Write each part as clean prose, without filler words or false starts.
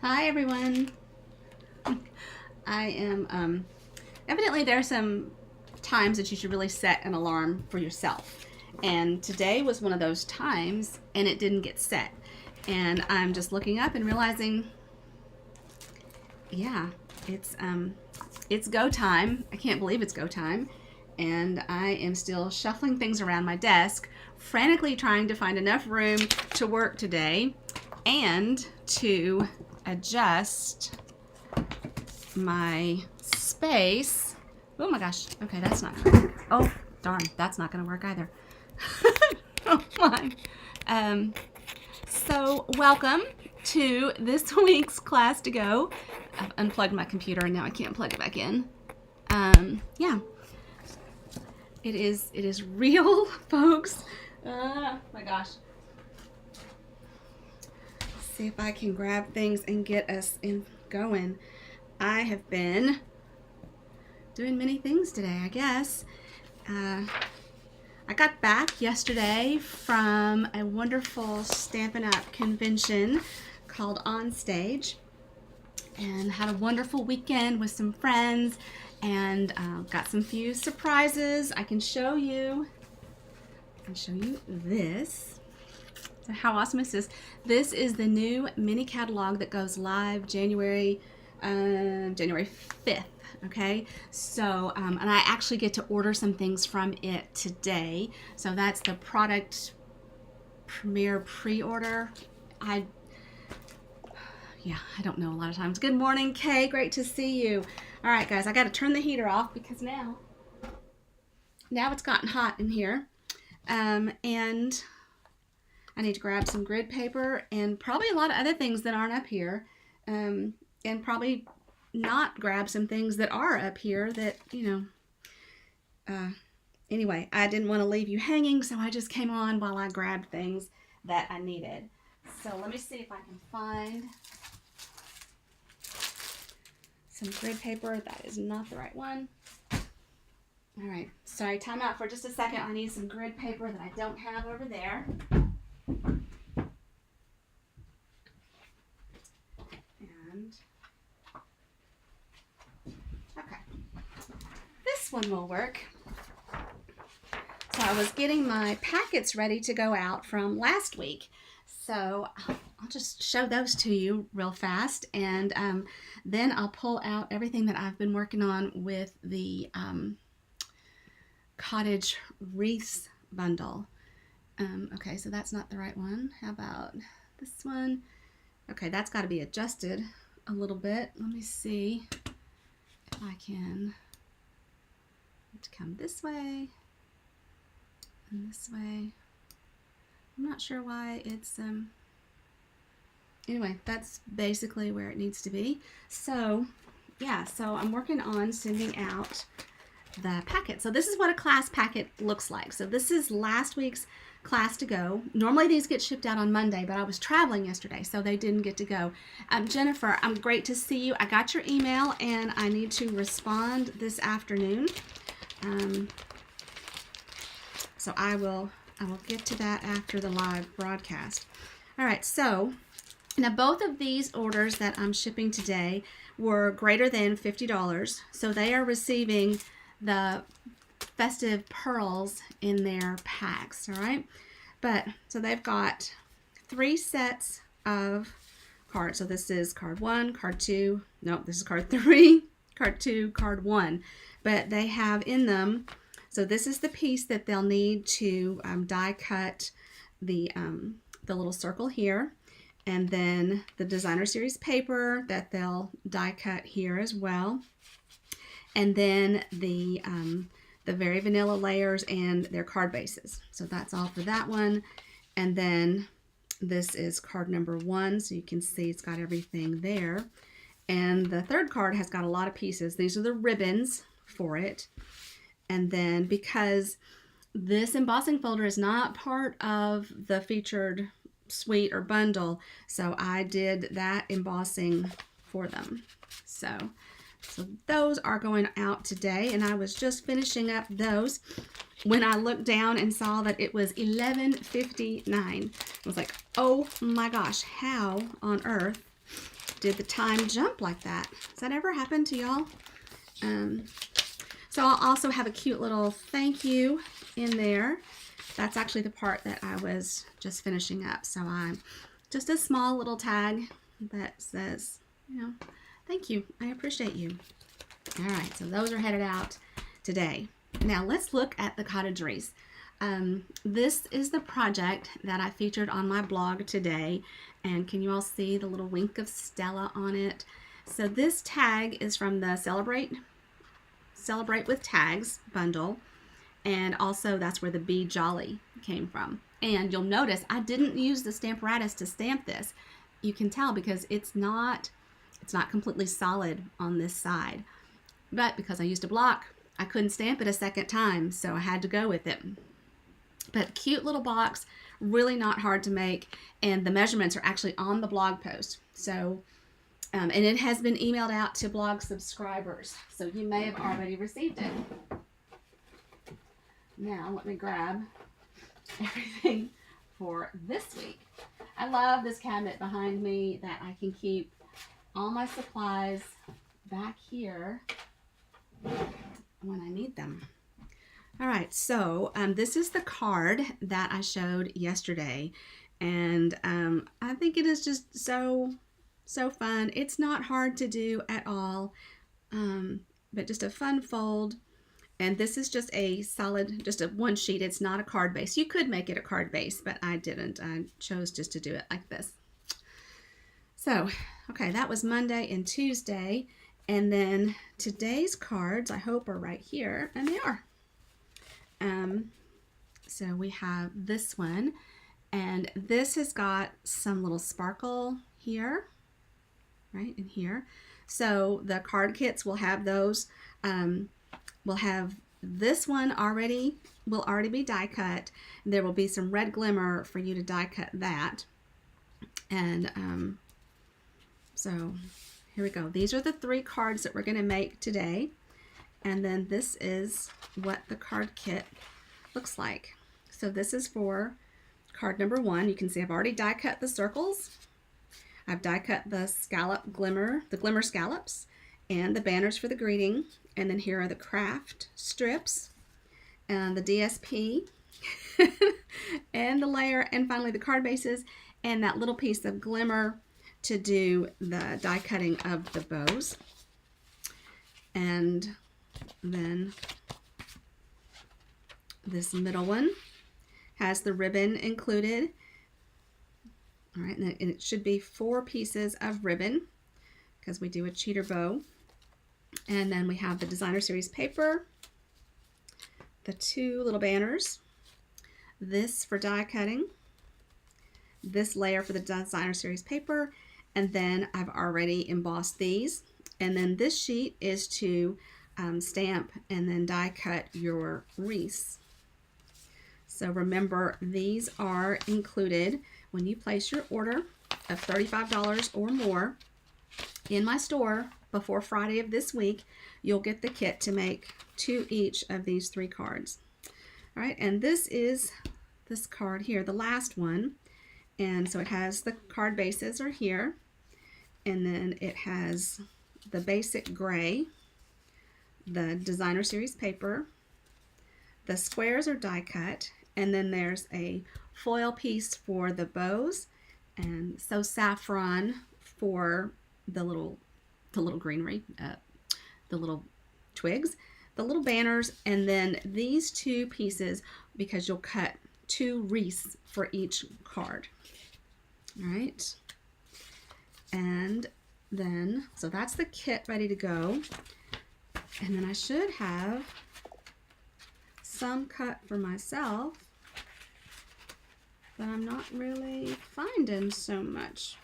Hi everyone. I am evidently there are some times that you should really set an alarm for yourself. And today was one of those times and it didn't get set. And I'm just looking up and realizing, yeah, it's go time. I can't believe it's go time. And I am still shuffling things around my desk, frantically trying to find enough room to work today and to adjust my space. Oh my gosh. Okay, that's not gonna work. Oh, darn, that's not gonna work either. Oh my. So welcome to this week's class to go. I've unplugged my computer and now I can't plug it back in. Yeah. It is real, folks. My gosh. See if I can grab things and get us in going. I have been doing many things today, I guess. I got back yesterday from a wonderful Stampin' Up convention called On Stage and had a wonderful weekend with some friends and got some few surprises. I can show you this. So how awesome is this? This is the new mini catalog that goes live January 5th. Okay, so and I actually get to order some things from it today. So that's the product premiere pre-order. I don't know a lot of times. Good morning, Kay. Great to see you. All right, guys, I got to turn the heater off because now it's gotten hot in here, and I need to grab some grid paper and probably a lot of other things that aren't up here, and probably not grab some things that are up here that, anyway, I didn't want to leave you hanging, so I just came on while I grabbed things that I needed. So let me see if I can find some grid paper. That is not the right one. All right, sorry, time out for just a second. I need some grid paper that I don't have over there. And okay, this one will work. So I was getting my packets ready to go out from last week. So I'll just show those to you real fast, and then I'll pull out everything that I've been working on with the Cottage Wreaths Bundle. Okay, so that's not the right one. How about this one? Okay, that's got to be adjusted a little bit. Let me see if I can come this way and this way. I'm not sure why it's anyway, that's basically where it needs to be. So yeah, so I'm working on sending out the packet. So this is what a class packet looks like. So this is last week's class to go. Normally these get shipped out on Monday, but I was traveling yesterday, so they didn't get to go. Jennifer, I'm great to see you. I got your email and I need to respond this afternoon. So I will get to that after the live broadcast. All right, so now both of these orders that I'm shipping today were greater than $50, so they are receiving the festive pearls in their packs, all right? But so they've got 3 sets of cards. So this is card 1, card 2, no, this is card 3, card 2, card 1. But they have in them, so this is the piece that they'll need to die cut the little circle here, and then the designer series paper that they'll die cut here as well, and then the very vanilla layers and their card bases. So that's all for that one. And then this is card number 1, so you can see it's got everything there. And the third card has got a lot of pieces. These are the ribbons for it. And then because this embossing folder is not part of the featured suite or bundle, so I did that embossing for them. So those are going out today, and I was just finishing up those when I looked down and saw that it was $11.59. I was like, oh my gosh, how on earth did the time jump like that. Has that ever happened to y'all? So I'll also have a cute little thank you in there. That's actually the part that I was just finishing up. So I'm just a small little tag that says, you know, thank you. I appreciate you. All right, so those are headed out today. Now let's look at the cottage wreaths. This is the project that I featured on my blog today. And can you all see the little wink of Stella on it? So this tag is from the Celebrate with Tags bundle. And also that's where the Be Jolly came from. And you'll notice I didn't use the Stamparatus to stamp this. You can tell because it's not completely solid on this side. But because I used a block, I couldn't stamp it a second time, so I had to go with it. But cute little box, really not hard to make, and the measurements are actually on the blog post. So, and it has been emailed out to blog subscribers, so you may have already received it. Now, let me grab everything for this week. I love this cabinet behind me that I can keep all my supplies back here when I need them. All right, so this is the card that I showed yesterday, and I think it is just so fun. It's not hard to do at all, but just a fun fold. And this is just a solid, just a one sheet. It's not a card base. You could make it a card base, but I didn't. I chose just to do it like this. So, okay, that was Monday and Tuesday. And then today's cards, I hope, are right here, and they are. So we have this one, and this has got some little sparkle here, right in here. So the card kits will have those. We'll have this one will already be die cut. There will be some red glimmer for you to die cut that. And so here we go. These are the 3 cards that we're going to make today. And then this is what the card kit looks like. So this is for card number 1. You can see I've already die cut the circles. I've die cut the glimmer scallops, and the banners for the greeting. And then here are the craft strips, and the DSP, and the layer, and finally the card bases, and that little piece of glimmer to do the die cutting of the bows. And then this middle one has the ribbon included. All right, and it should be 4 pieces of ribbon because we do a cheater bow. And then we have the designer series paper, the 2 little banners, this for die cutting, this layer for the designer series paper, and then I've already embossed these. And then this sheet is to stamp and then die cut your wreaths. So remember, these are included when you place your order of $35 or more in my store before Friday of this week. You'll get the kit to make 2 each of these 3 cards. All right, and this is this card here, the last one. And so it has the card bases are here, and then it has the basic gray, the designer series paper, the squares are die cut, and then there's a foil piece for the bows, and so saffron for the little greenery, the little twigs, the little banners, and then these 2 pieces because you'll cut 2 wreaths for each card. All right, and then so that's the kit ready to go, and then I should have some cut for myself, but I'm not really finding so much.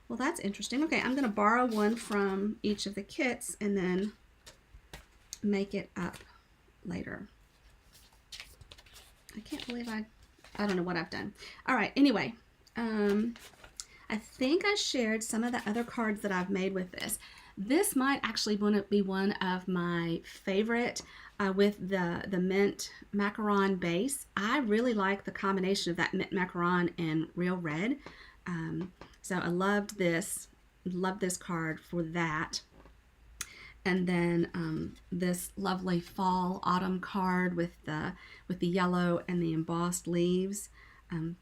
Well, that's interesting. Okay, I'm going to borrow one from each of the kits and then make it up later. I can't believe I don't know what I've done. All right, anyway, I think I shared some of the other cards that I've made with this. This might actually be one of my favorite with the mint macaron base. I really like the combination of that mint macaron and real red. So I loved this card for that. And then this lovely fall autumn card with the yellow and the embossed leaves.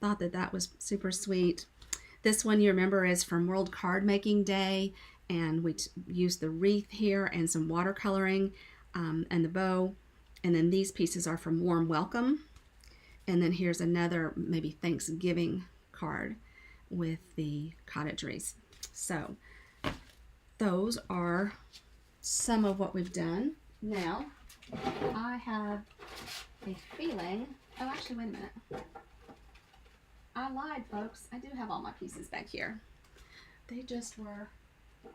Thought that was super sweet. This one, you remember, is from World Card Making Day, and we used the wreath here and some watercoloring and the bow. And then these pieces are from Warm Welcome. And then here's another maybe Thanksgiving card with the cottage wreaths. So those are some of what we've done. Now, I have a feeling, oh, actually, wait a minute. I lied, folks. I do have all my pieces back here. They just were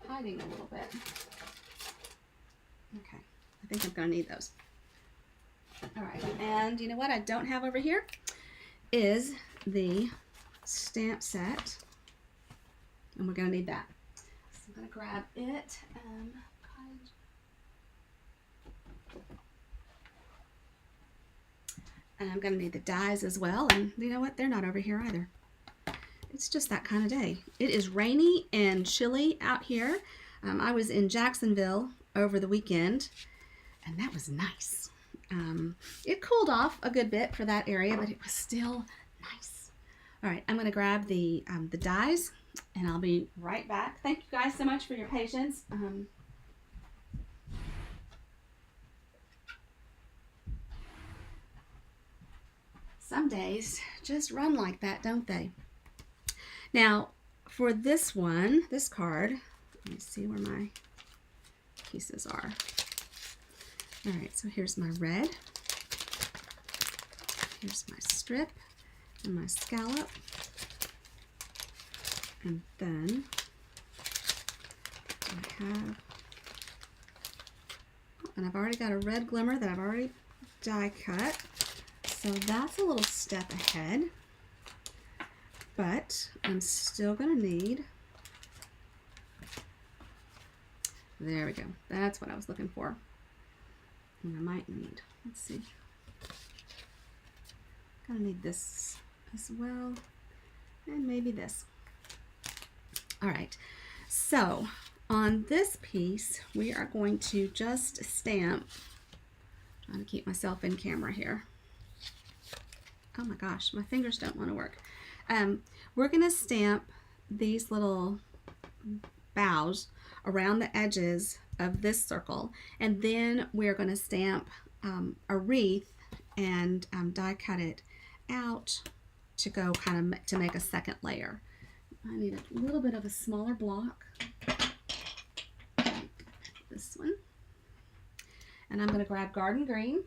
hiding a little bit. Okay, I think I'm going to need those. All right, and you know what I don't have over here is the stamp set, and we're going to need that. So I'm going to grab it. And I'm going to need the dies as well, and you know what? They're not over here either. It's just that kind of day. It is rainy and chilly out here. I was in Jacksonville over the weekend, and that was nice. It cooled off a good bit for that area, but it was still nice. All right, I'm going to grab the dies, and I'll be right back. Thank you guys so much for your patience. Some days just run like that, don't they? Now, for this one, this card, let me see where my pieces are. All right, so here's my red. Here's my strip and my scallop. And then I have, and I've already got a red glimmer that I've already die cut. So that's a little step ahead, but I'm still going to need, there we go, that's what I was looking for. And I might need, let's see, going to need this as well, and maybe this. All right, so on this piece, we are going to just stamp, trying to keep myself in camera here. Oh my gosh, my fingers don't want to work. We're going to stamp these little bows around the edges of this circle, and then we're going to stamp a wreath and die cut it out to go kind of to make a second layer. I need a little bit of a smaller block, this one, and I'm going to grab Garden Green.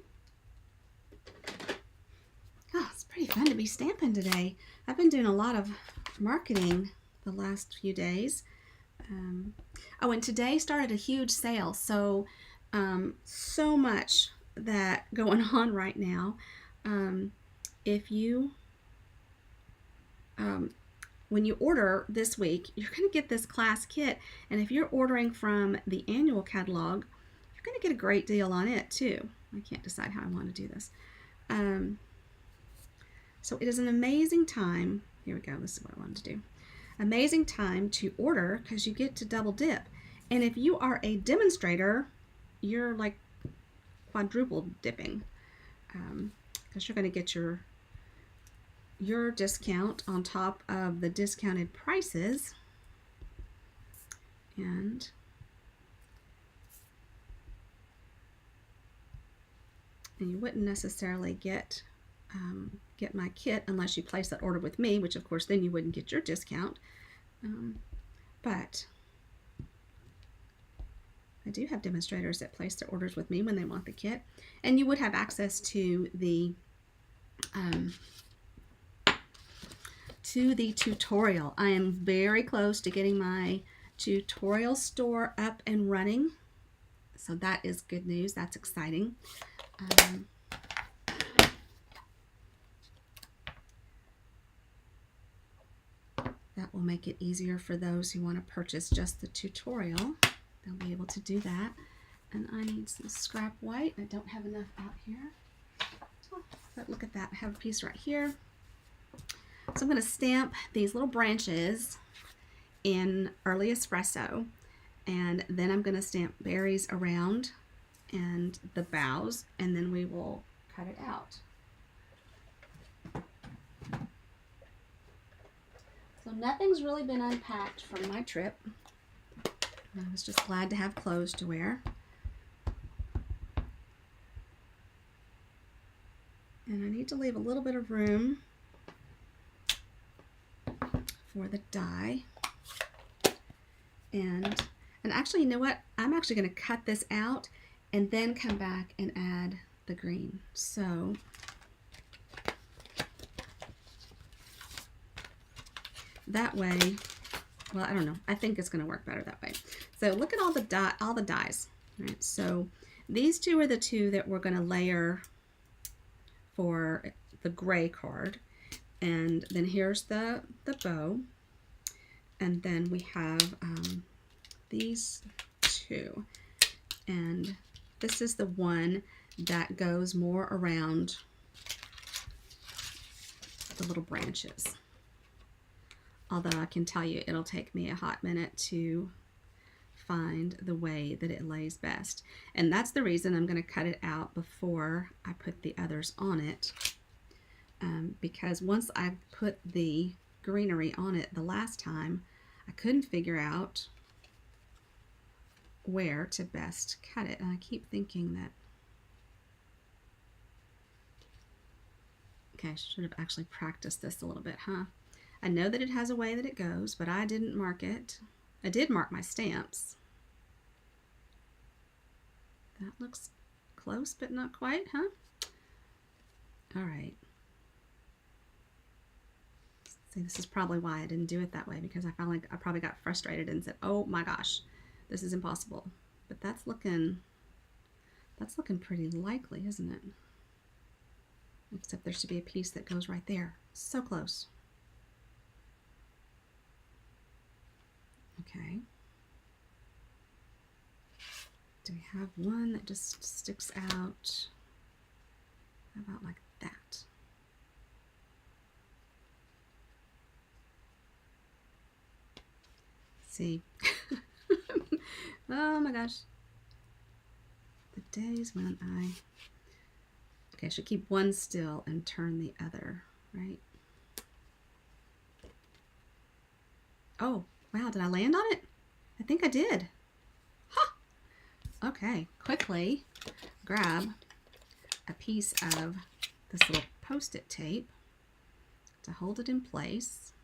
Oh, it's pretty fun to be stamping today. I've been doing a lot of marketing the last few days. Oh, and today started a huge sale. So, so much that going on right now. If you, when you order this week, you're going to get this class kit. And if you're ordering from the annual catalog, you're going to get a great deal on it too. I can't decide how I want to do this. So it is an amazing time. Here we go. This is what I wanted to do. Amazing time to order because you get to double dip. And if you are a demonstrator, you're like quadruple dipping because you're going to get your discount on top of the discounted prices. And you wouldn't necessarily get my kit unless you place that order with me, which of course then you wouldn't get your discount. But I do have demonstrators that place their orders with me when they want the kit, and you would have access to the tutorial. I am very close to getting my tutorial store up and running, so that is good news. That's exciting. That will make it easier for those who want to purchase just the tutorial. They'll be able to do that. And I need some scrap white. I don't have enough out here. Oh, but look at that. I have a piece right here. So I'm going to stamp these little branches in early espresso, and then I'm going to stamp berries around and the boughs, and then we will cut it out. So nothing's really been unpacked from my trip. I was just glad to have clothes to wear. And I need to leave a little bit of room for the die. And actually, you know what? I'm actually going to cut this out and then come back and add the green. So that way, well, I don't know. I think it's going to work better that way. So look at all the dies. Right? So these two are the two that we're going to layer for the gray card. And then here's the bow. And then we have these two. And this is the one that goes more around the little branches. Although I can tell you it'll take me a hot minute to find the way that it lays best. And that's the reason I'm going to cut it out before I put the others on it. Because once I put the greenery on it the last time, I couldn't figure out where to best cut it. And I keep thinking that, okay, I should have actually practiced this a little bit, huh? I know that it has a way that it goes, but I didn't mark it. I did mark my stamps. That looks close, but not quite, huh? All right. See, this is probably why I didn't do it that way, because I probably got frustrated and said, oh my gosh, this is impossible. But that's looking pretty likely, isn't it? Except there should be a piece that goes right there. So close. Okay. Do we have one that just sticks out? How about like that? See. Oh my gosh. The days when okay, I should keep one still and turn the other, right? Oh, wow, did I land on it? I think I did. Huh. Okay, quickly grab a piece of this little Post-it tape to hold it in place.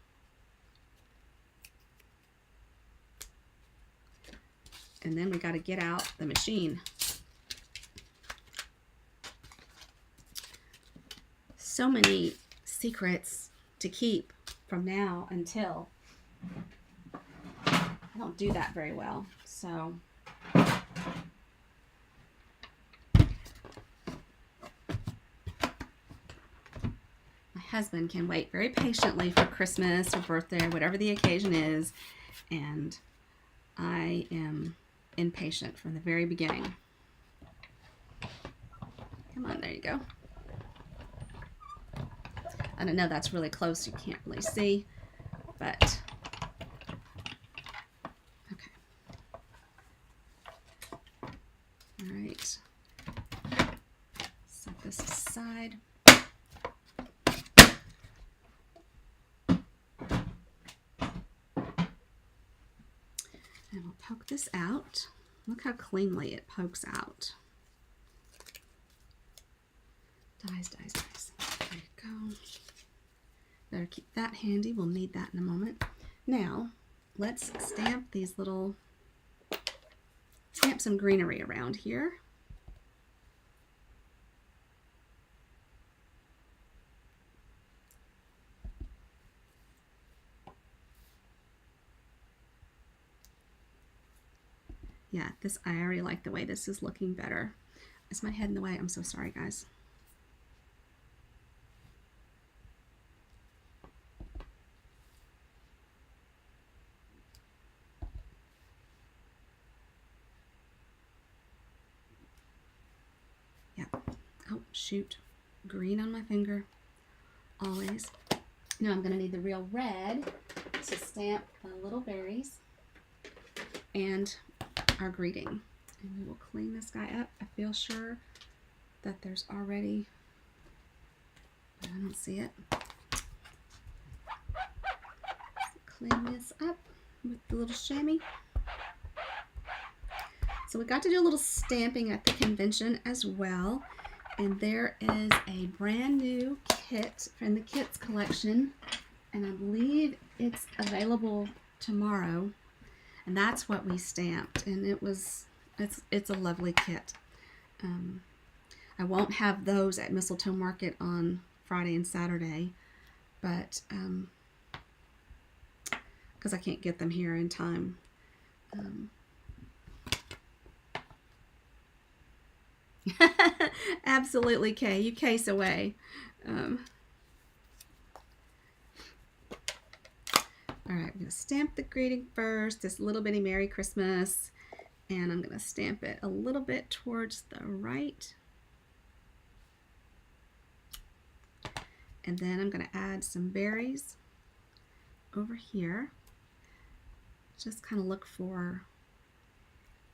And then we got to get out the machine. So many secrets to keep from now until. I don't do that very well, so. My husband can wait very patiently for Christmas or birthday or whatever the occasion is, and I am impatient from the very beginning. Come on, there you go. And I know that's really close, you can't really see, but okay. All right, set this aside. And we'll poke this out. Look how cleanly it pokes out. Dies, dies, dies. There you go. Better keep that handy. We'll need that in a moment. Now, let's stamp these little, stamp some greenery around here. Yeah, I already like the way this is looking better. Is my head in the way? I'm so sorry, guys. Yeah. Oh, shoot. Green on my finger. Always. Now I'm going to need the real red to stamp the little berries and our greeting. And we will clean this guy up. I feel sure that there's already, but I don't see it. Clean this up with the little chamois. So we got to do a little stamping at the convention as well. And there is a brand new kit from the kits collection. And I believe it's available tomorrow. And that's what we stamped. And it's a lovely kit. I won't have those at Mistletoe Market on Friday and Saturday. But because I can't get them here in time. Absolutely, Kay. You case away. All right, I'm going to stamp the greeting first, this little bitty Merry Christmas, and I'm going to stamp it a little bit towards the right. And then I'm going to add some berries over here. Just kind of look for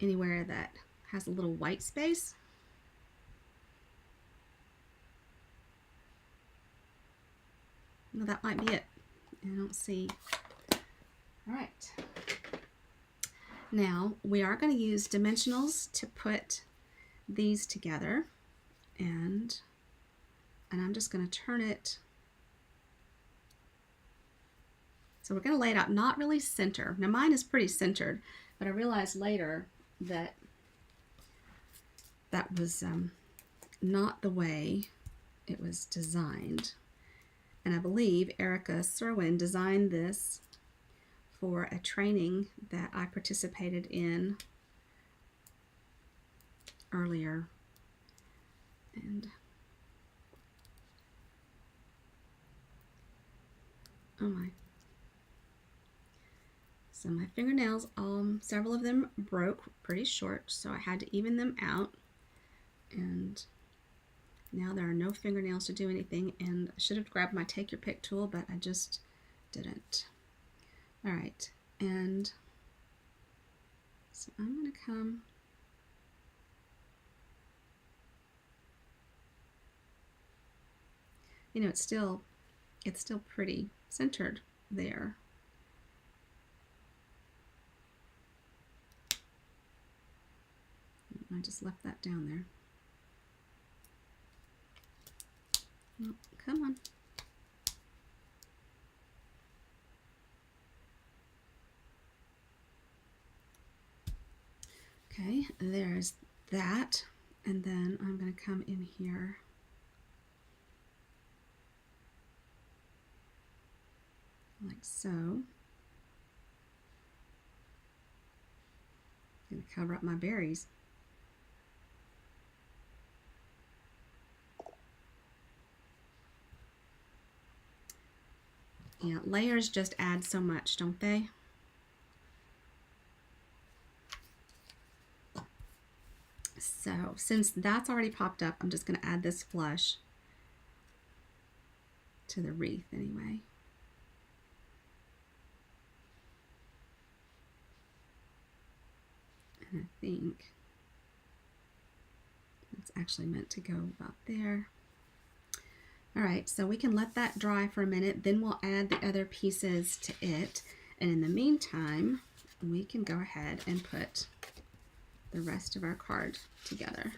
anywhere that has a little white space. Well, that might be it. I don't see. All right. Now we are going to use dimensionals to put these together, and I'm just going to turn it. So we're going to lay it out not really center. Now mine is pretty centered, but I realized later that that was not the way it was designed. And I believe Erica Serwin designed this for a training that I participated in earlier. And oh my. So my fingernails, several of them broke pretty short, so I had to even them out. And now there are no fingernails to do anything, and I should have grabbed my take your pick tool, but I just didn't. All right, and so I'm going to come it's still pretty centered there. I just left that down there. Oh, come on. Okay, there's that. And then I'm going to come in here. Like so. I'm going to cover up my berries. Yeah, layers just add so much, don't they? So since that's already popped up, I'm just going to add this flush to the wreath anyway. And I think it's actually meant to go about there. All right, so we can let that dry for a minute, then we'll add the other pieces to it. And in the meantime, we can go ahead and put the rest of our card together.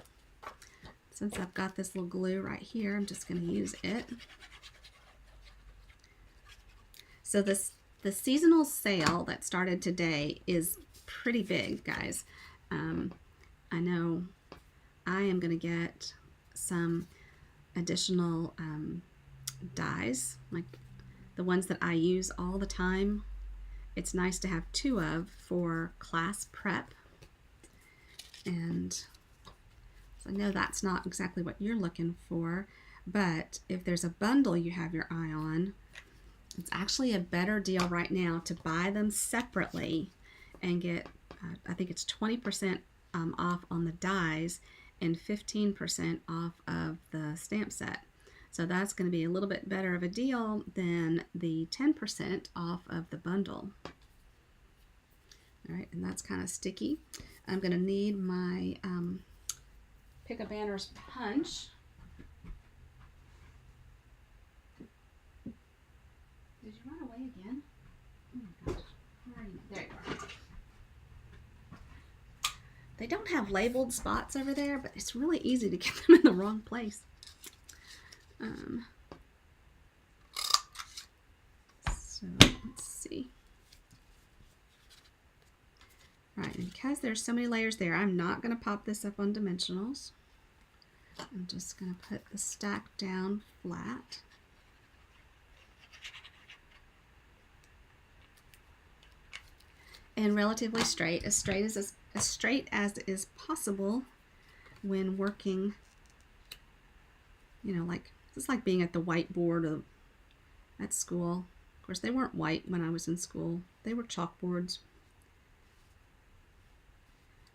Since I've got this little glue right here, I'm just going to use it. So the seasonal sale that started today is pretty big, guys. I know I am going to get some additional dies, like the ones that I use all the time. It's nice to have 2 of for class prep. And so I know that's not exactly what you're looking for, but if there's a bundle you have your eye on, it's actually a better deal right now to buy them separately and get, I think it's 20% off on the dies and 15% off of the stamp set. So that's going to be a little bit better of a deal than the 10% off of the bundle. All right, and that's kind of sticky. I'm going to need my Pick a Banner's punch. Did you run away again? Oh my gosh. Where are you? There you are. They don't have labeled spots over there, but it's really easy to get them in the wrong place. So let's see. All right, and because there's so many layers there, I'm not going to pop this up on dimensionals. I'm just going to put the stack down flat. And relatively straight as straight as is possible when working, you know, like it's like being at the whiteboard at school. Of course, they weren't white when I was in school. They were chalkboards.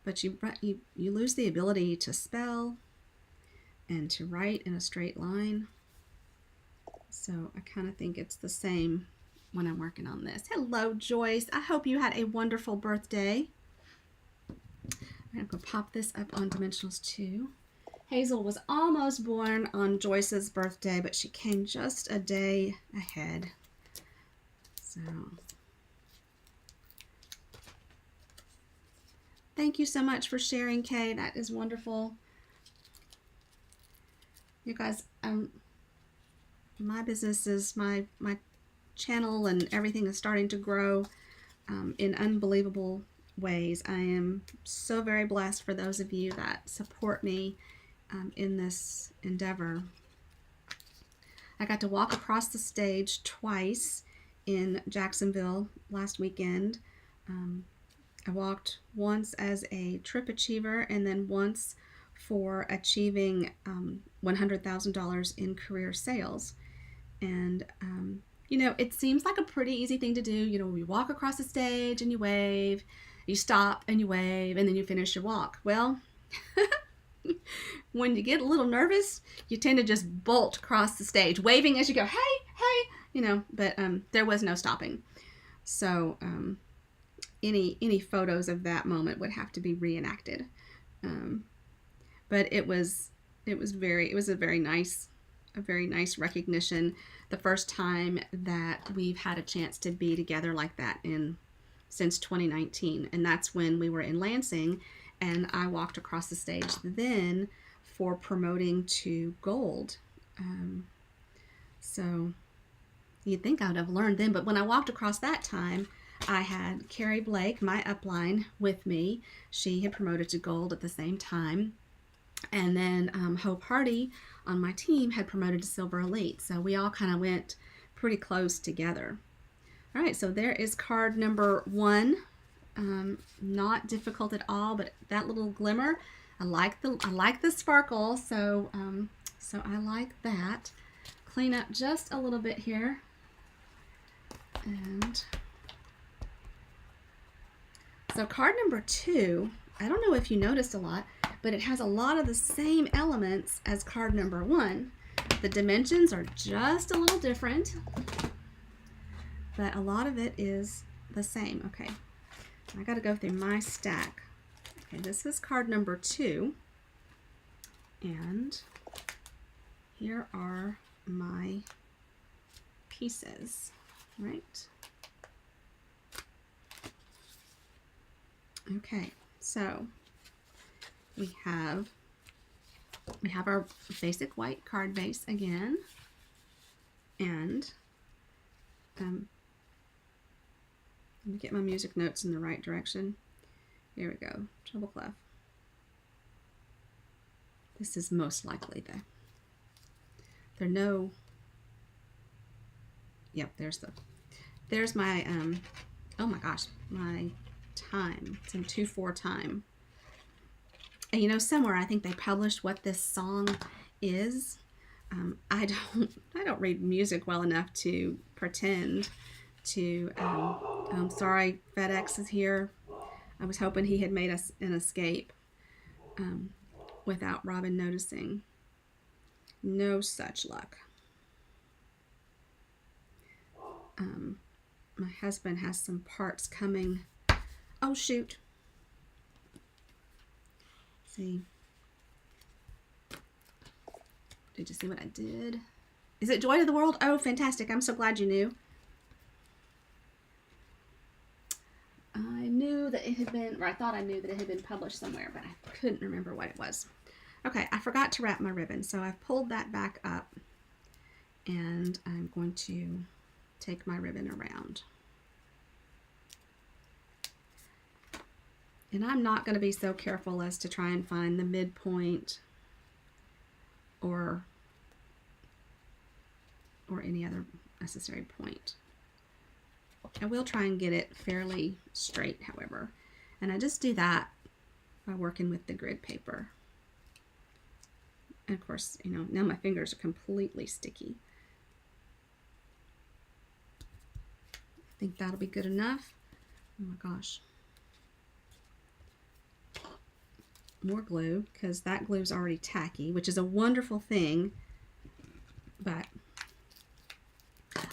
But you lose the ability to spell and to write in a straight line. So I kind of think it's the same when I'm working on this. Hello, Joyce. I hope you had a wonderful birthday. I'm going to pop this up on dimensionals too. Hazel was almost born on Joyce's birthday, but she came just a day ahead. So thank you so much for sharing, Kay. That is wonderful. You guys, my business is my channel and everything is starting to grow in unbelievable ways. I am so very blessed for those of you that support me in this endeavor. I got to walk across the stage twice in Jacksonville last weekend. I walked once as a trip achiever and then once for achieving $100,000 in career sales. And you know, it seems like a pretty easy thing to do. You know, you walk across the stage and you wave, you stop and you wave, and then you finish your walk. Well, when you get a little nervous, you tend to just bolt across the stage, waving as you go, hey, hey, you know, but there was no stopping. So any photos of that moment would have to be reenacted. But it was a very nice recognition. The first time that we've had a chance to be together like that since 2019, and that's when we were in Lansing, and I walked across the stage then for promoting to gold. So you'd think I would have learned then, but when I walked across that time, I had Carrie Blake, my upline, with me. She had promoted to gold at the same time. And then Hope Hardy on my team had promoted to Silver Elite. So we all kind of went pretty close together. All right, so there is card number 1. Not difficult at all, but that little glimmer, I like the sparkle, so I like that. Clean up just a little bit here. And so card number 2, I don't know if you noticed a lot, but it has a lot of the same elements as card number 1. The dimensions are just a little different, but a lot of it is the same. Okay, I got to go through my stack. Okay, this is card number 2, and here are my pieces, right? Okay, so we have our basic white card base again, and let me get my music notes in the right direction. Here we go, treble clef. This is most likely there are no, yep, there's my, oh my gosh, my time. It's in 2/4 time. And you know, somewhere I think they published what this song is. I don't read music well enough to pretend to. I'm sorry, FedEx is here. I was hoping he had made us an escape without Robin noticing. No such luck. my husband has some parts coming. Oh shoot. See. Did you see what I did? Is it Joy to the World? Oh, fantastic. I'm so glad you knew. I knew that it had been, or I thought I knew that it had been published somewhere, but I couldn't remember what it was. Okay, I forgot to wrap my ribbon, so I've pulled that back up, and I'm going to take my ribbon around. And I'm not going to be so careful as to try and find the midpoint or any other necessary point. I will try and get it fairly straight, however, and I just do that by working with the grid paper. And of course, you know, now my fingers are completely sticky. I think that'll be good enough. Oh my gosh. More glue, because that glue's already tacky, which is a wonderful thing, but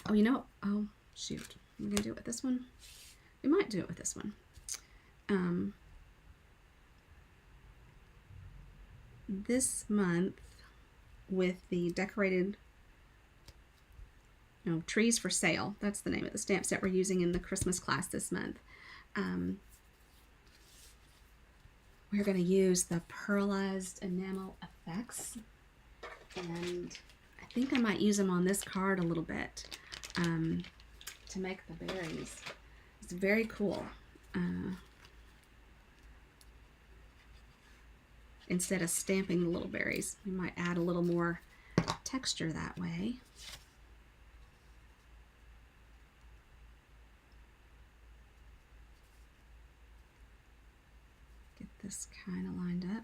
oh, you know, oh shoot, we're gonna do it with this one. We might do it with this one. This month, with the decorated, no, trees for sale, that's the name of the stamp set we're using in the Christmas class this month. We're going to use the pearlized enamel effects, and I think I might use them on this card a little bit to make the berries. It's very cool. Instead of stamping the little berries, we might add a little more texture that way. Get this kind of lined up.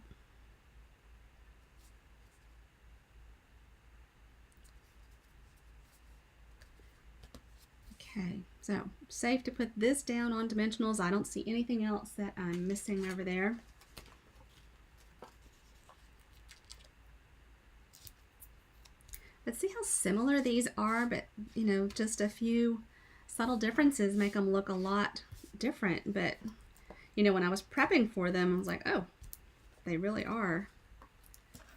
Okay, so safe to put this down on dimensionals. I don't see anything else that I'm missing over there. But see how similar these are, but you know, just a few subtle differences make them look a lot different. But you know, when I was prepping for them, I was like, oh, they really are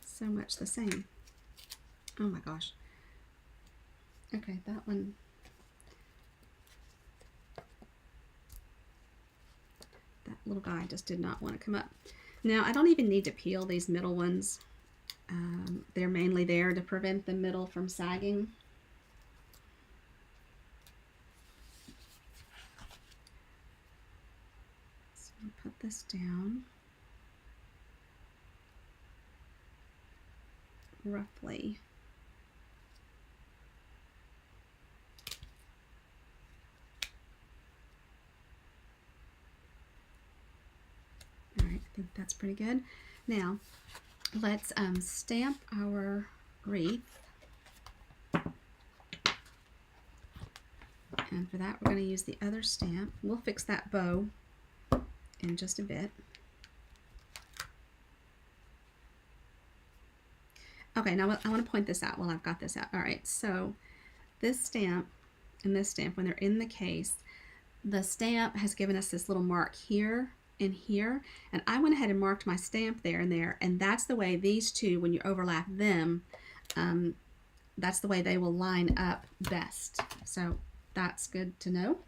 so much the same. Oh my gosh. Okay, that one. That little guy just did not want to come up. Now, I don't even need to peel these middle ones. They're mainly there to prevent the middle from sagging. So I'll put this down roughly. All right, I think that's pretty good. Now, let's stamp our wreath. And for that, we're going to use the other stamp. We'll fix that bow in just a bit. Okay, now I want to point this out while I've got this out. All right, so this stamp and this stamp, when they're in the case, the stamp has given us this little mark here and here, and I went ahead and marked my stamp there and there, and that's the way these two, when you overlap them, that's the way they will line up best. So that's good to know.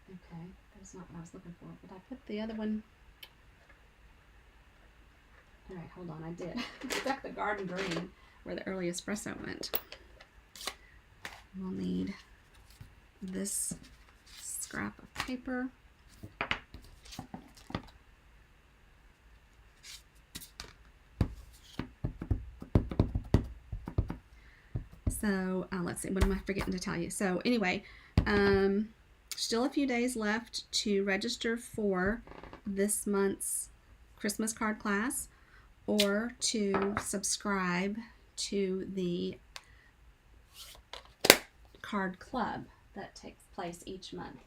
Okay, that's not what I was looking for, but I put the other one. All right, hold on, I did. I stuck the garden green where the early espresso went. We'll need this scrap of paper. So let's see, what am I forgetting to tell you? So anyway, still a few days left to register for this month's Christmas card class or to subscribe to the card club that takes place each month.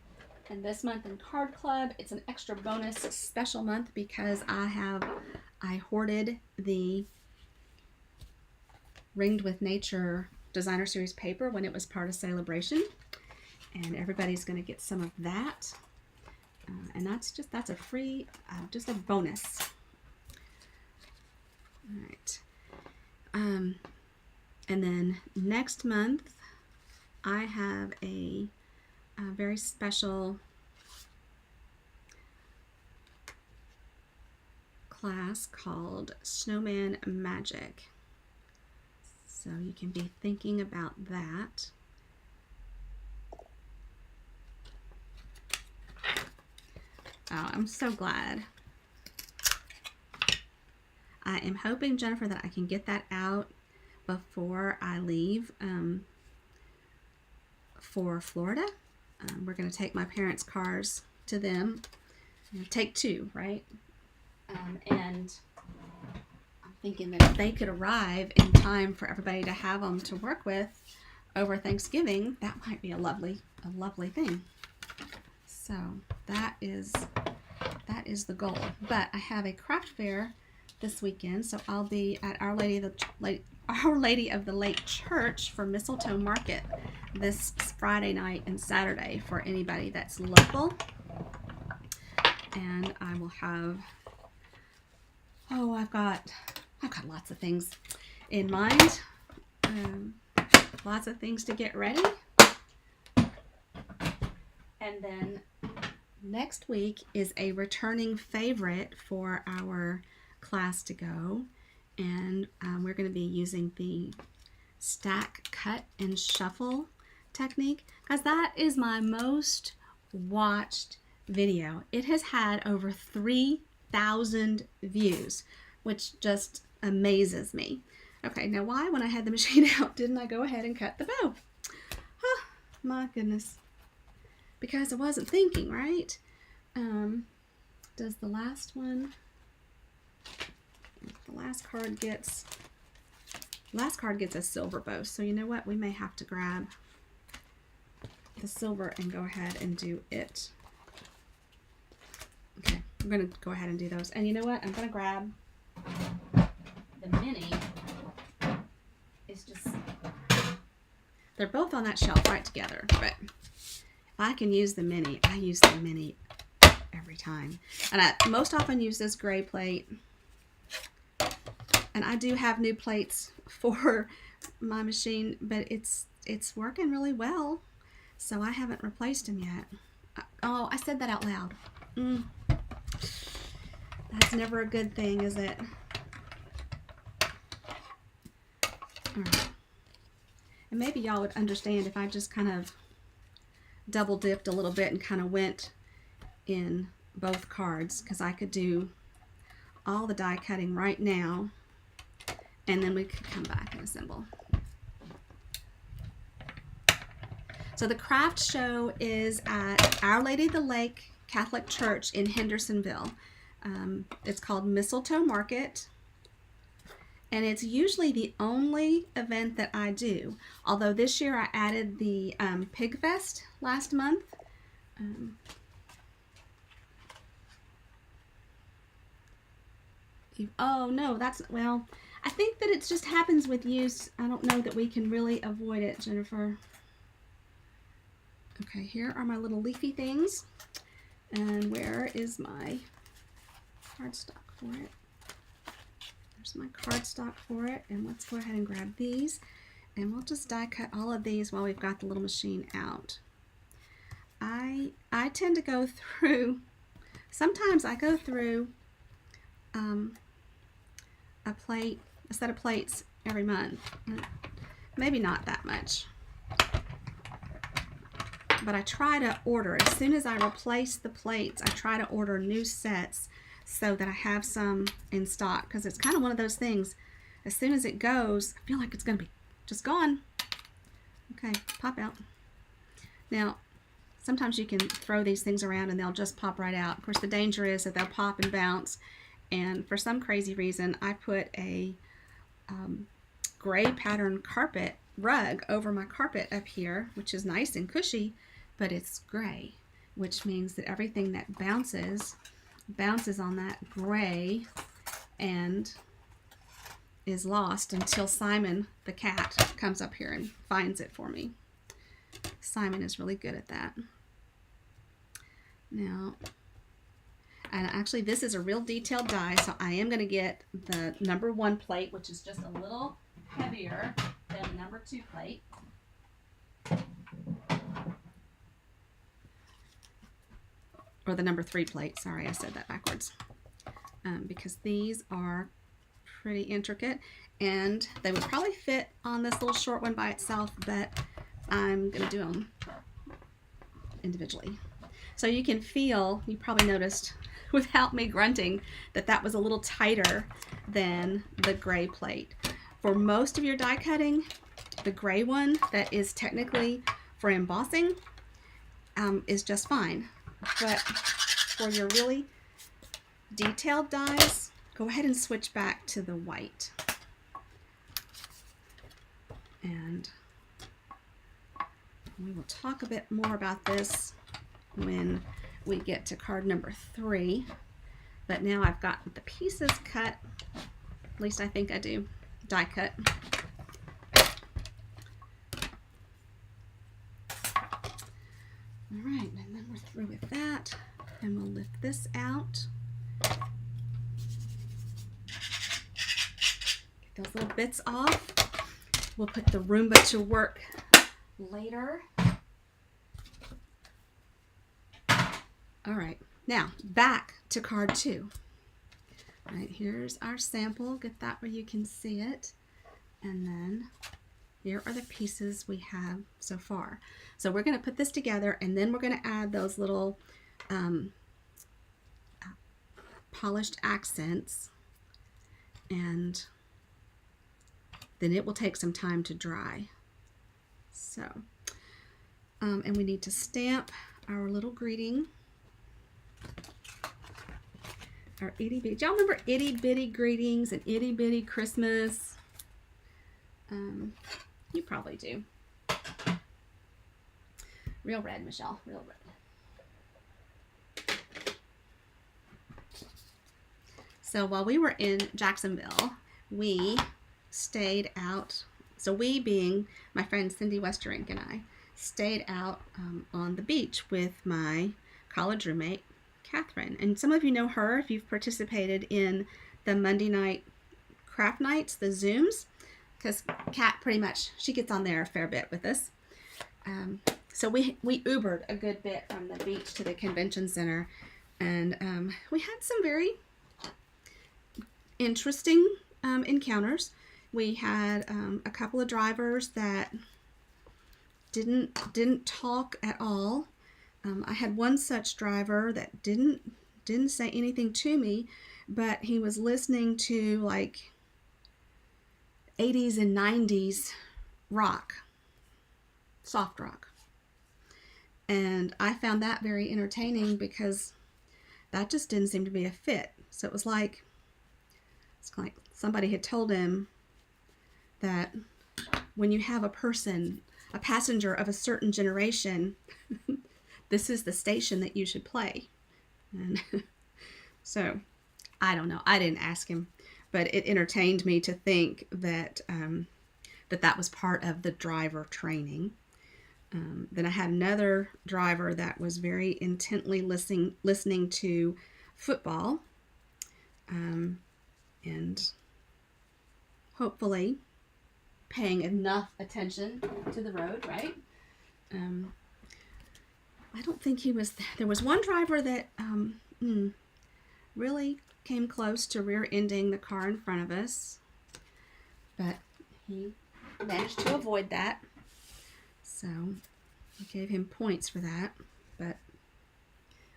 And this month in Card Club, it's an extra bonus special month because I hoarded the Ringed with Nature Designer Series paper when it was part of Celebration. And everybody's going to get some of that. And that's a free, just a bonus. All right. And then next month, I have a very special class called Snowman Magic. So you can be thinking about that. Oh, I'm so glad. I am hoping, Jennifer, that I can get that out before I leave for Florida. We're going to take my parents' cars to them. Take two, right? And I'm thinking that if they could arrive in time for everybody to have them to work with over Thanksgiving, that might be a lovely thing. So that is the goal. But I have a craft fair this weekend, so I'll be at Our Lady of the Lake Church for Mistletoe Market this Friday night and Saturday for anybody that's local. And I will have, I've got lots of things in mind. Lots of things to get ready. And then next week is a returning favorite for our class to go, and we're going to be using the stack, cut, and shuffle technique, because that is my most watched video. It has had over 3,000 views, which just amazes me. Okay, now why, when I had the machine out, didn't I go ahead and cut the bow? Oh, my goodness. Because I wasn't thinking, right? Does the last one, the last card gets a silver bow. So you know what? We may have to grab the silver and go ahead and do it. Okay, we're going to go ahead and do those. And you know what? I'm going to grab the mini. It's just, they're both on that shelf right together, but if I can use the mini, I use the mini every time. And I most often use this gray plate. And I do have new plates for my machine, but it's working really well. So I haven't replaced them yet. Oh, I said that out loud. That's never a good thing, is it? All right. And maybe y'all would understand if I just kind of double dipped a little bit and kind of went in both cards, because I could do all the die cutting right now and then we could come back and assemble. So the craft show is at Our Lady of the Lake Catholic Church in Hendersonville. It's called Mistletoe Market, and it's usually the only event that I do, although this year I added the Pig Fest last month. Oh no, well, I think that it just happens with use. I don't know that we can really avoid it, Jennifer. Okay, here are my little leafy things. And where is my cardstock for it? There's my cardstock for it. And let's go ahead and grab these. And we'll just die cut all of these while we've got the little machine out. I tend to go through, sometimes I go through a set of plates every month. Maybe not that much. But I try to order, as soon as I replace the plates, I try to order new sets so that I have some in stock, because it's kind of one of those things, as soon as it goes, I feel like it's going to be just gone. Okay, pop out. Now, sometimes you can throw these things around and they'll just pop right out. Of course, the danger is that they'll pop and bounce, and for some crazy reason, I put a gray pattern carpet rug over my carpet up here, which is nice and cushy, but it's gray. which means that everything that bounces on that gray and is lost until Simon the cat comes up here and finds it for me. Simon is really good at that. Now, and actually this is a real detailed die, so I am going to get the number 1 plate, which is just a little heavier than the number 2 plate. Or the number 3 plate. Sorry, I said that backwards. Because these are pretty intricate, and they would probably fit on this little short one by itself, but I'm going to do them individually. So you can feel, you probably noticed without me grunting, that that was a little tighter than the gray plate. For most of your die cutting, the gray one that is technically for embossing is just fine. But for your really detailed dies, go ahead and switch back to the white. And we will talk a bit more about this when we get to card number 3. But now I've got the pieces cut, at least I think I do, die cut. All right, and then we're through with that, and we'll lift this out. Get those little bits off. We'll put the Roomba to work later. All right, now back to card 2. All right, here's our sample. Get that where you can see it. And then here are the pieces we have so far. So we're going to put this together, and then we're going to add those little polished accents, and then it will take some time to dry. So, and we need to stamp our little greeting. Our itty bitty. Do y'all remember itty bitty greetings and itty bitty Christmas? You probably do. Real red, Michelle. Real red. So while we were in Jacksonville, we stayed out. So we, being my friend Cindy Westerink and I, stayed out on the beach with my college roommate, Catherine. And some of you know her if you've participated in the Monday night craft nights, the Zooms, because Kat pretty much, she gets on there a fair bit with us. So we Ubered a good bit from the beach to the convention center, and we had some very interesting encounters. We had a couple of drivers that didn't talk at all. I had one such driver that didn't say anything to me, but he was listening to like 80s and 90s rock, soft rock. And I found that very entertaining because that just didn't seem to be a fit. So it's like somebody had told him that when you have a passenger of a certain generation, this is the station that you should play. And so, I don't know. I didn't ask him, but it entertained me to think that that was part of the driver training. Then I had another driver that was very intently listening to football, and hopefully paying enough attention to the road, right? I don't think he was. There was one driver that really came close to rear-ending the car in front of us, but he managed to avoid that. So we gave him points for that, but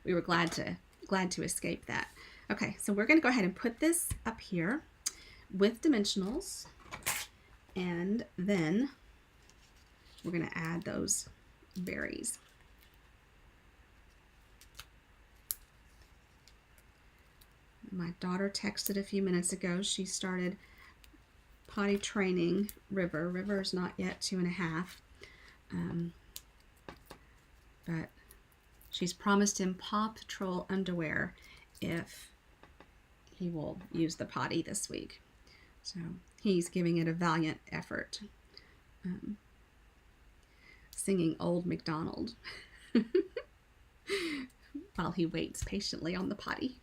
we were glad to escape that. Okay, so we're going to go ahead and put this up here with dimensionals, and then we're going to add those berries. My daughter texted a few minutes ago. She started potty training River. River is not yet 2.5. But She's promised him Paw Patrol underwear if he will use the potty this week. So he's giving it a valiant effort, singing Old MacDonald while he waits patiently on the potty.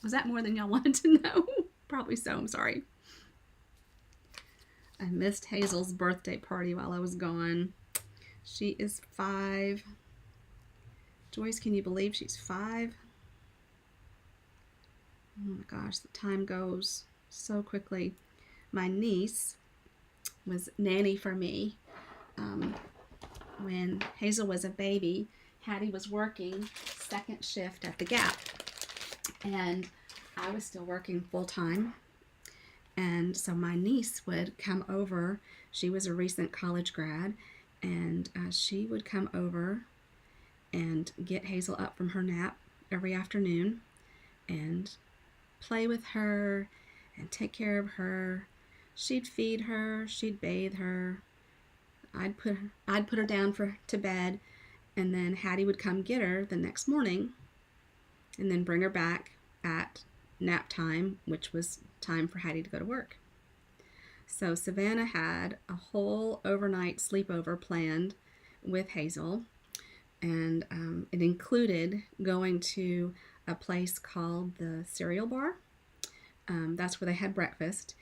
Was that more than y'all wanted to know? Probably so, I'm sorry. I missed Hazel's birthday party while I was gone. She is 5. Joyce, can you believe she's 5? Oh my gosh, the time goes so quickly. My niece was nanny for me when Hazel was a baby. Hattie was working second shift at the Gap, and I was still working full-time. And so my niece would come over. She was a recent college grad, and she would come over and get Hazel up from her nap every afternoon and play with her and take care of her. She'd feed her, she'd bathe her. I'd put her down to bed, and then Hattie would come get her the next morning and then bring her back at nap time, which was time for Hattie to go to work. So Savannah had a whole overnight sleepover planned with Hazel, and it included going to a place called the Cereal Bar. That's where they had breakfast,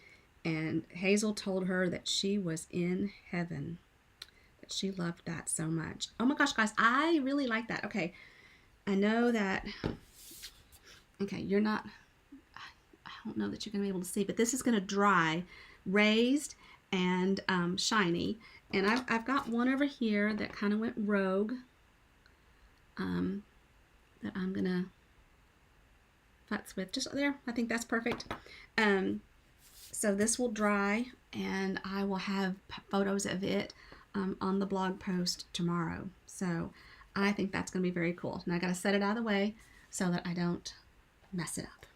and Hazel told her that she was in heaven, that she loved that so much. Oh my gosh, guys, I really like that. Okay, I know that, okay, you're not, I don't know that you're going to be able to see, but this is going to dry raised and shiny, and I've got one over here that kind of went rogue, that I'm going to futz with just there. I think that's perfect. So this will dry, and I will have photos of it on the blog post tomorrow. So I think that's going to be very cool. Now I got to set it out of the way so that I don't mess it up.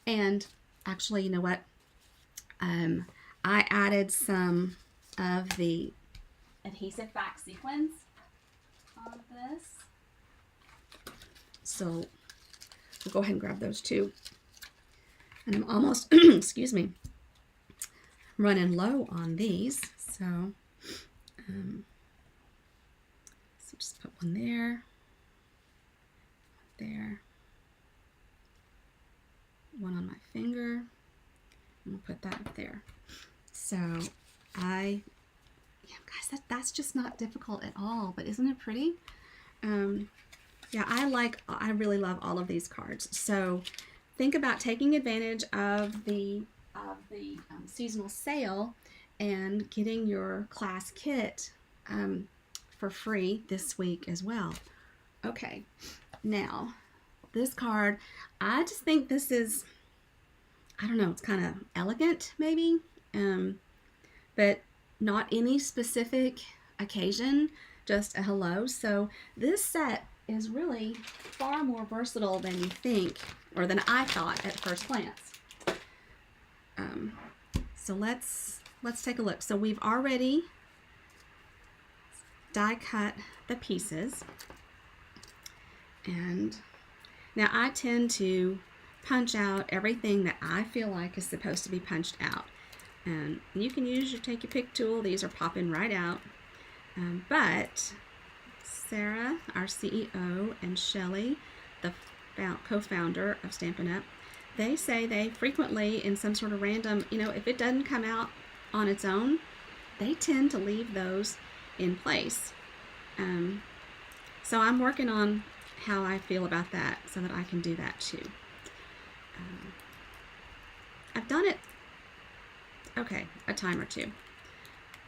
And actually, you know what? I added some of the adhesive back sequins on this. So we'll go ahead and grab those too. And I'm almost, excuse me, running low on these. So just put one there, one on my finger, and we'll put that up there. So yeah, guys, that's just not difficult at all, but isn't it pretty? Yeah, I really love all of these cards. So think about taking advantage of the seasonal sale and getting your class kit for free this week as well. Okay, now this card, I just think this is, I don't know, it's kind of elegant maybe, but not any specific occasion, just a hello. So this set is really far more versatile than you think, or than I thought at first glance. So let's take a look. So we've already die cut the pieces, and now I tend to punch out everything that I feel like is supposed to be punched out, and you can take your pick tool. These are popping right out, but Sarah, our CEO, and Shelly, the co-founder of Stampin' Up, they say they frequently, in some sort of random, if it doesn't come out on its own, they tend to leave those in place. So I'm working on how I feel about that so that I can do that too. I've done it, okay, a time or two,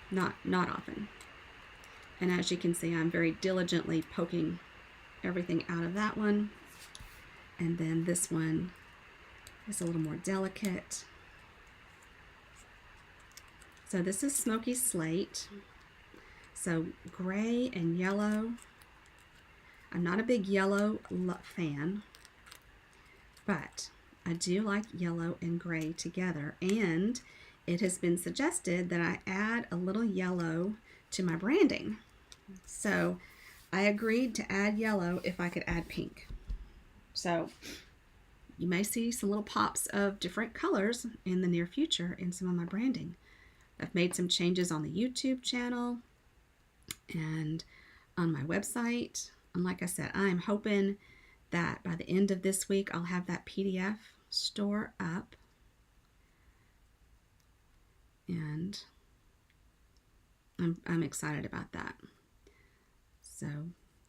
not often. And as you can see, I'm very diligently poking everything out of that one. And then this one is a little more delicate. So this is Smoky Slate. So gray and yellow. I'm not a big yellow fan, but I do like yellow and gray together. And it has been suggested that I add a little yellow to my branding. So I agreed to add yellow if I could add pink. So you may see some little pops of different colors in the near future in some of my branding. I've made some changes on the YouTube channel and on my website. And like I said, I'm hoping that by the end of this week, I'll have that PDF store up. And I'm excited about that. So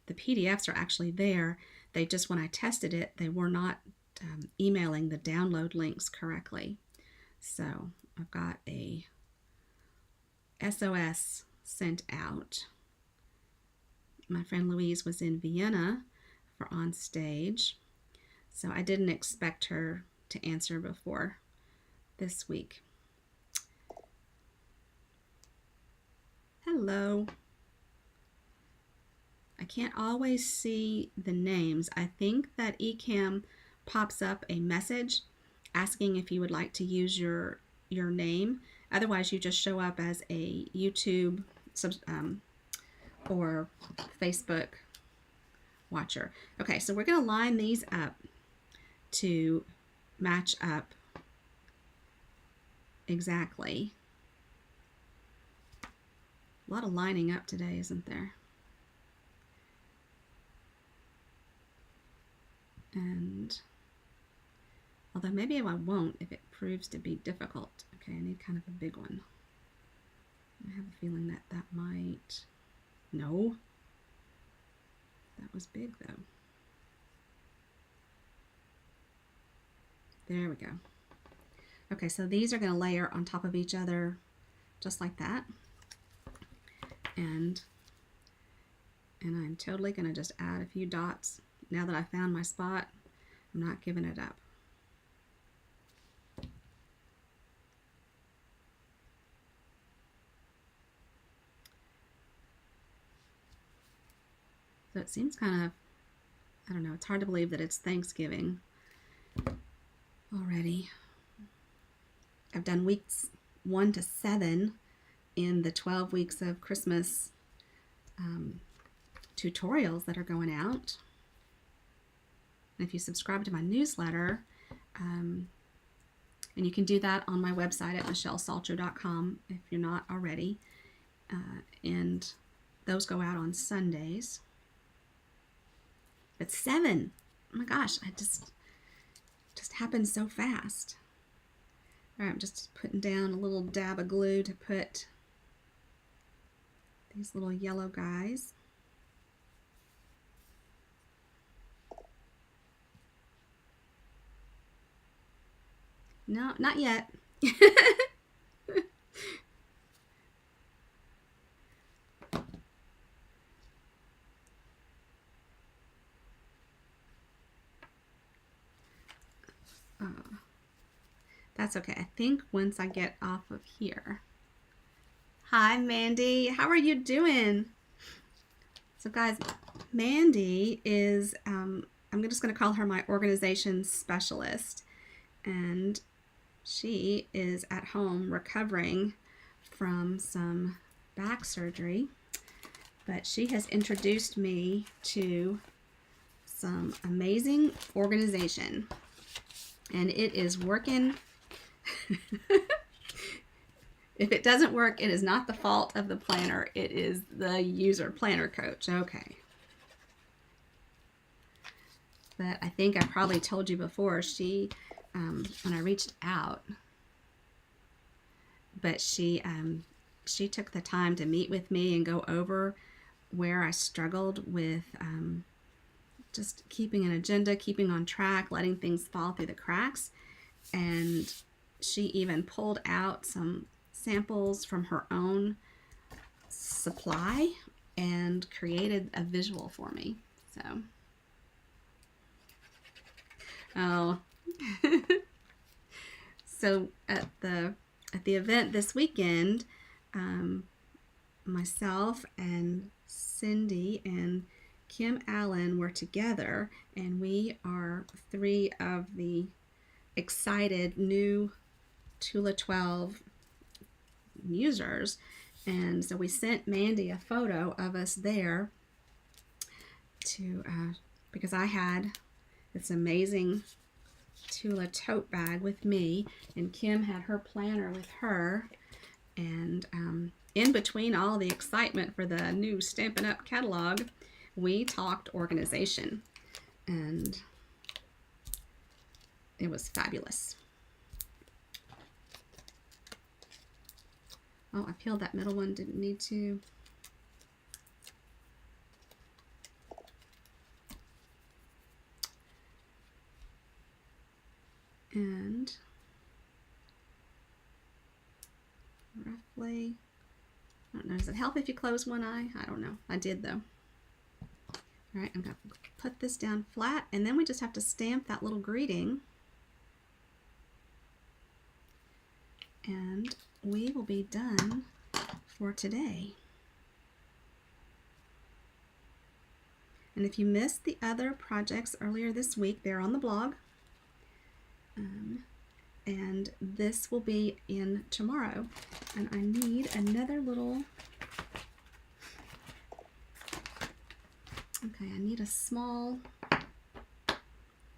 the PDFs are actually there. They just, when I tested it, they were not emailing the download links correctly. So I've got a SOS sent out. My friend Louise was in Vienna for On Stage, so I didn't expect her to answer before this week. Hello. I can't always see the names. I think that eCam pops up a message asking if you would like to use your name. Otherwise, you just show up as a YouTube or Facebook watcher. Okay, so we're going to line these up to match up exactly. A lot of lining up today, isn't there? And although maybe I won't if it proves to be difficult. Okay, I need kind of a big one. I have a feeling that that might... No. That was big though. There we go. Okay, so these are going to layer on top of each other just like that. And I'm totally going to just add a few dots. Now that I found my spot, I'm not giving it up. So it seems kind of, I don't know, it's hard to believe that it's Thanksgiving already. I've done weeks 1 to 7 in the 12 weeks of Christmas tutorials that are going out. And if you subscribe to my newsletter, and you can do that on my website at michellesalter.com if you're not already, and those go out on Sundays. It's 7. Oh my gosh, I just happened so fast. All right, I'm just putting down a little dab of glue to put these little yellow guys. No, not yet. That's okay. I think once I get off of here. Hi, Mandy. How are you doing? So, guys, Mandy is, I'm just going to call her my organization specialist. And she is at home recovering from some back surgery. But she has introduced me to some amazing organization. And it is working. If it doesn't work, it is not the fault of the planner. It is the user planner coach. Okay. But I think I probably told you before, she, when I reached out, but she took the time to meet with me and go over where I struggled with just keeping an agenda, keeping on track, letting things fall through the cracks. And she even pulled out some samples from her own supply and created a visual for me. So at the event this weekend, myself and Cindy and Kim Allen were together, and we are 3 of the excited new Tula 12 users. And so we sent Mandy a photo of us there, to, because I had this amazing Tula tote bag with me, and Kim had her planner with her, and in between all the excitement for the new Stampin' Up catalog, we talked organization, and it was fabulous. Oh, I peeled that middle one, didn't need to. And roughly, I don't know, does it help if you close one eye? I don't know. I did though. All right, I'm going to put this down flat, and then we just have to stamp that little greeting. And we will be done for today. And if you missed the other projects earlier this week, they're on the blog. And this will be in tomorrow. And I need another little, okay, I need a small,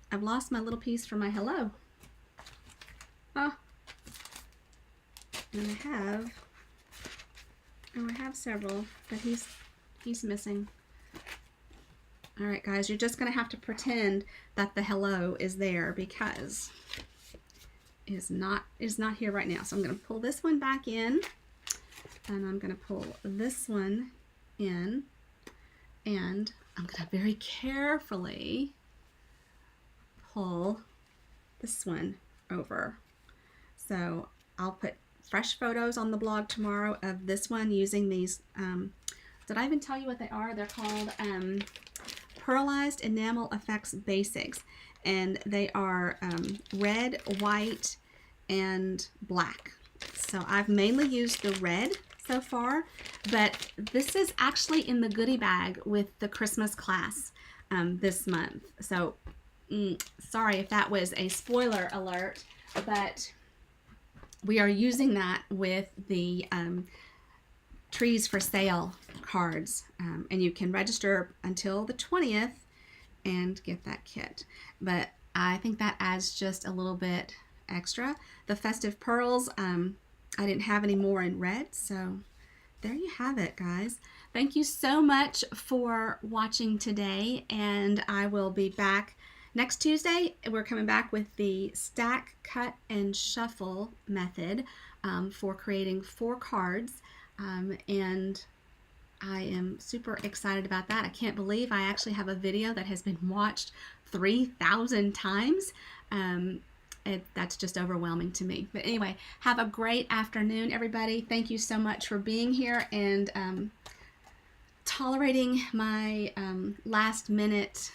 I've lost my little piece for my hello. Oh, and I have several, but he's missing. All right, guys, you're just gonna have to pretend that the hello is there because it is not here right now. So I'm gonna pull this one back in, and I'm gonna pull this one in, and I'm gonna very carefully pull this one over. So I'll put fresh photos on the blog tomorrow of this one using these, did I even tell you what they are? They're called Pearlized Enamel Effects Basics, and they are red, white, and black. So I've mainly used the red so far, but this is actually in the goodie bag with the Christmas class this month. So sorry if that was a spoiler alert, but we are using that with the Trees for Sale cards, and you can register until the 20th and get that kit. But I think that adds just a little bit extra. The Festive Pearls, I didn't have any more in red, so there you have it, guys. Thank you so much for watching today, and I will be back next Tuesday. We're coming back with the stack, cut, and shuffle method for creating 4 cards, and I am super excited about that. I can't believe I actually have a video that has been watched 3,000 times. That's just overwhelming to me. But anyway, have a great afternoon, everybody. Thank you so much for being here and tolerating my last minute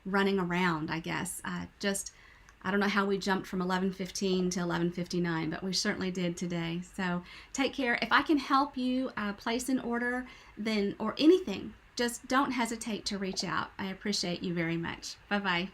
running around, I guess. I don't know how we jumped from 11:15 to 11:59, but we certainly did today. So take care. If I can help you place an order, then, or anything, just don't hesitate to reach out. I appreciate you very much. Bye-bye.